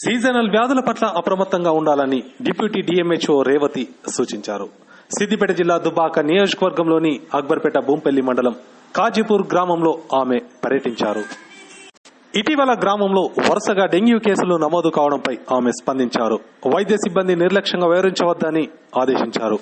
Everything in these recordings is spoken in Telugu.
సీజనల్ వ్యాధుల పట్ల అప్రమత్తంగా ఉండాలని డిప్యూటీ డిఎంహెచ్ఓ రేవతి సూచించారు. సిద్దిపేట జిల్లా దుబ్బాక నియోజకవర్గంలోని అక్బర్పేట భూంపల్లి మండలం కాజీపూర్ గ్రామంలో ఆమె పర్యటించారు. ఇటీవల గ్రామంలో వరుసగా డెంగ్యూ కేసులు నమోదు కావడంపై ఆమె స్పందించారు. వైద్య సిబ్బంది నిర్లక్ష్యంగా వ్యవహరించవద్దని ఆదేశించారు.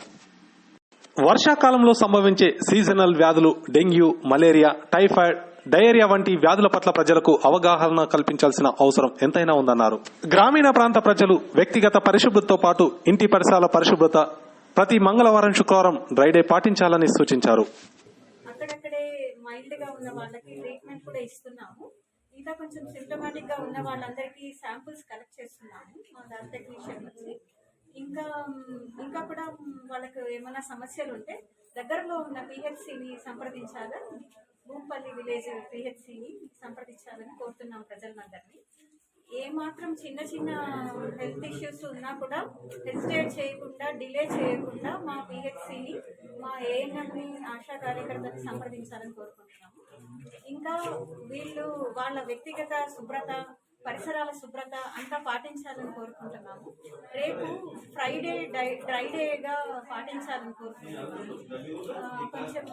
వర్షాకాలంలో సంభవించే సీజనల్ వ్యాధులు డెంగ్యూ, మలేరియా, టైఫాయిడ్, డయేరియా వంటి వ్యాధుల పట్ల ప్రజలకు అవగాహన కల్పించాల్సిన అవసరం ఎంతైనా ఉందన్నారు. గ్రామీణ ప్రాంత ప్రజలు వ్యక్తిగత పరిశుభ్రతతో పాటు ఇంటి పరిసరాల పరిశుభ్రత, ప్రతి మంగళవారం, శుక్రవారం డ్రై డే పాటించాలని సూచించారు. అక్కడక్కడే మైల్డ్ గా ఉన్న వాళ్ళకి ట్రీట్మెంట్ కూడా ఇస్తున్నాము. ఇంకా కొంచెం సిమ్టమాటిక్ గా ఉన్న వాళ్ళందరికీ శాంపుల్స్ కలెక్ట్ చేస్తున్నాము మా ల్యాబ్ టెక్నీషియన్ వచ్చి. ఇంకా కూడా వాళ్ళకు ఏమైనా సమస్యలు ఉంటే దగ్గరలో ఉన్న పిహెచ్సిని సంప్రదించాలని, భూంపల్లి విలేజ్ పిహెచ్సిని సంప్రదించాలని కోరుతున్నాం ప్రజలందరినీ. ఏమాత్రం చిన్న చిన్న హెల్త్ ఇష్యూస్ ఉన్నా కూడా హెసిటేట్ చేయకుండా, డిలే చేయకుండా మా పిహెచ్సిని, మా ఏఎన్ఎంని, ఆశా కార్యకర్తని సంప్రదించాలని కోరుకుంటున్నాము. ఇంకా వీళ్ళు వాళ్ళ వ్యక్తిగత శుభ్రత, పరిసరాల శుభ్రత అంతా పాటించాలని కోరుకుంటున్నాము. రేపు ఫ్రైడే డ్రై డేగా పాటించాలని కోరుకుంటున్నాము. కొంచెం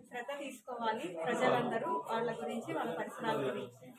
శ్రద్ధ తీసుకోవాలి ప్రజలందరూ వాళ్ళ గురించి, వాళ్ళ పరిసరాల గురించి.